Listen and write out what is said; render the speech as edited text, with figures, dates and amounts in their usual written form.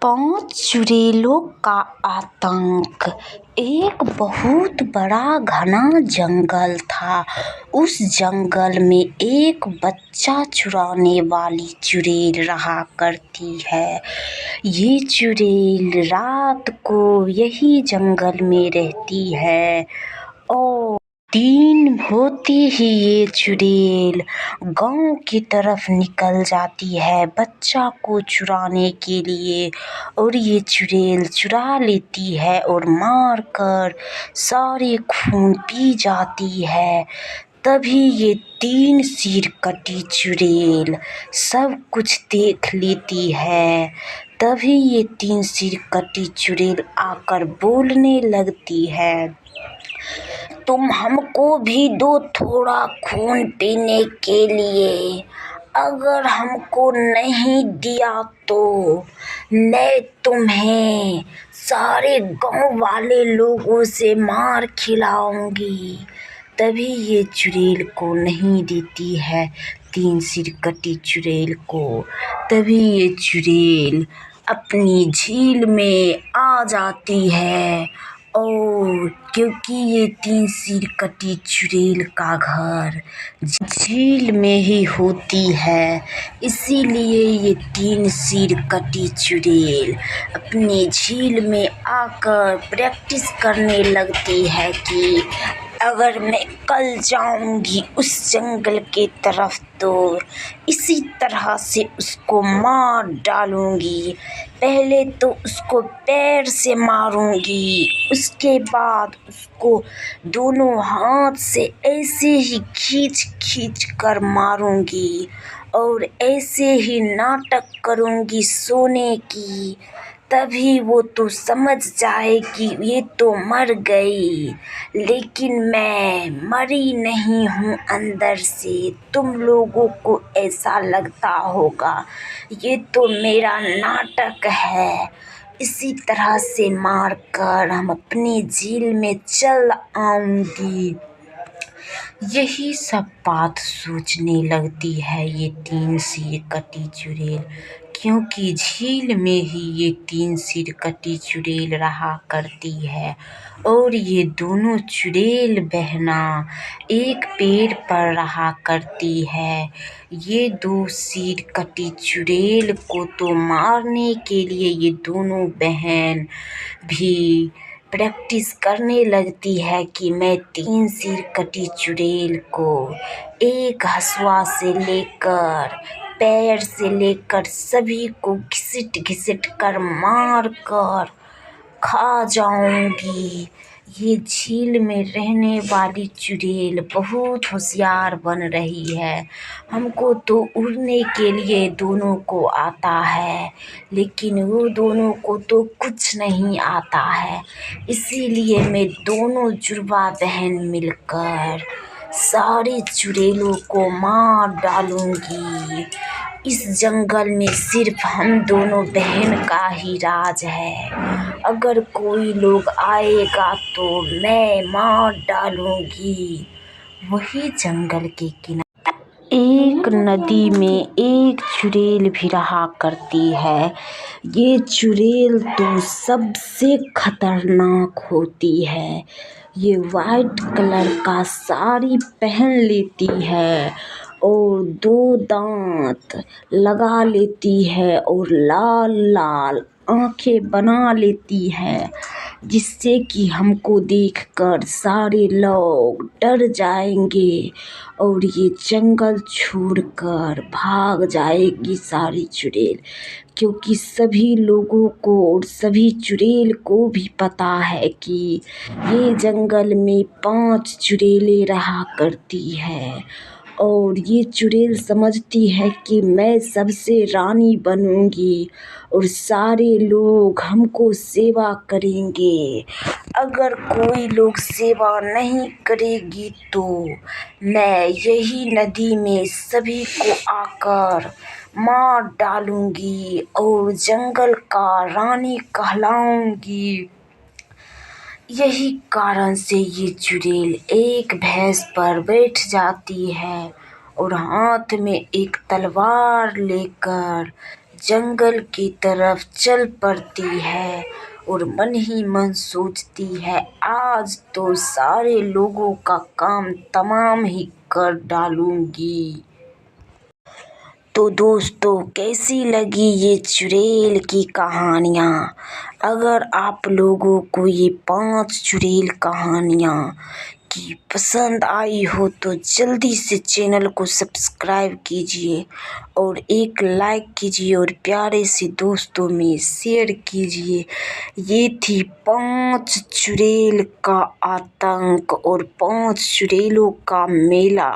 5 चुड़ैलों का आतंक। एक बहुत बड़ा घना जंगल था। उस जंगल में एक बच्चा चुराने वाली चुड़ैल रहा करती है। ये चुड़ैल रात को यही जंगल में रहती है और दिन होते ही ये चुड़ैल गांव की तरफ निकल जाती है बच्चा को चुराने के लिए। और ये चुड़ैल चुरा लेती है और मार कर सारे खून पी जाती है। तभी ये 3 सिर कटी चुड़ैल सब कुछ देख लेती है। तभी ये 3 सिर कटी चुड़ैल आकर बोलने लगती है, तुम हमको भी दो थोड़ा खून पीने के लिए। अगर हमको नहीं दिया तो मैं तुम्हें सारे गांव वाले लोगों से मार खिलाऊंगी। तभी ये चुड़ैल को नहीं देती है 3 सिर कटी चुड़ैल को। तभी ये चुड़ैल अपनी झील में आ जाती है और क्योंकि ये 3 सिर कटी चुड़ैल का घर झील में ही होती है, इसीलिए ये 3 सिर कटी चुड़ैल अपनी झील में आकर प्रैक्टिस करने लगती है कि अगर मैं कल जाऊंगी उस जंगल के तरफ तो इसी तरह से उसको मार डालूंगी। पहले तो उसको पैर से मारूंगी, उसके बाद उसको दोनों हाथ से ऐसे ही खींच खींच कर मारूंगी और ऐसे ही नाटक करूंगी सोने की। तभी वो तो समझ जाएगी ये तो मर गई, लेकिन मैं मरी नहीं हूँ अंदर से। तुम लोगों को ऐसा लगता होगा ये तो मेरा नाटक है। इसी तरह से मारकर हम अपनी झील में चल आऊंगी। यही सब बात सोचने लगती है ये 3 सिर कटी चुड़ैल, क्योंकि झील में ही ये 3 सिर कटी चुड़ैल रहा करती है। और ये दोनों चुड़ैल बहना एक पेड़ पर रहा करती है। ये 2 सिर कटी चुड़ैल को तो मारने के लिए ये दोनों बहन भी प्रैक्टिस करने लगती है कि मैं 3 सिर कटी चुड़ैल को एक हँसुआ से लेकर पैर से लेकर सभी को घिसट घिसट कर मार कर खा जाऊंगी। ये झील में रहने वाली चुड़ैल बहुत होशियार बन रही है। हमको तो उड़ने के लिए दोनों को आता है, लेकिन वो दोनों को तो कुछ नहीं आता है। इसीलिए मैं दोनों जुड़वा बहन मिलकर सारी चुड़ैलों को मार डालूंगी। इस जंगल में सिर्फ हम दोनों बहन का ही राज है। अगर कोई लोग आएगा तो मैं मार डालूंगी। वही जंगल के किनारे एक नदी में एक चुड़ैल भी रहा करती है। ये चुड़ैल तो सबसे खतरनाक होती है। ये वाइट कलर का साड़ी पहन लेती है और 2 दांत लगा लेती है और लाल लाल आंखें बना लेती है, जिससे कि हमको देखकर सारे लोग डर जाएंगे और ये जंगल छोड़कर भाग जाएगी सारी चुड़ैल। क्योंकि सभी लोगों को और सभी चुड़ैल को भी पता है कि ये जंगल में 5 चुड़ैलें रहा करती है और ये चुड़ैल समझती है कि मैं सबसे रानी बनूंगी और सारे लोग हमको सेवा करेंगे। अगर कोई लोग सेवा नहीं करेगी तो मैं यही नदी में सभी को आकर मार डालूंगी और जंगल का रानी कहलाऊंगी। यही कारण से ये चुड़ैल एक भैंस पर बैठ जाती है और हाथ में एक तलवार लेकर जंगल की तरफ चल पड़ती है और मन ही मन सोचती है, आज तो सारे लोगों का काम तमाम ही कर डालूंगी। तो दोस्तों, कैसी लगी ये चुड़ैल की कहानियाँ? अगर आप लोगों को ये 5 चुड़ैल कहानियाँ की पसंद आई हो तो जल्दी से चैनल को सब्सक्राइब कीजिए और एक लाइक कीजिए और प्यारे से दोस्तों में शेयर कीजिए। ये थी 5 चुड़ैल का आतंक और 5 चुड़ैलों का मेला।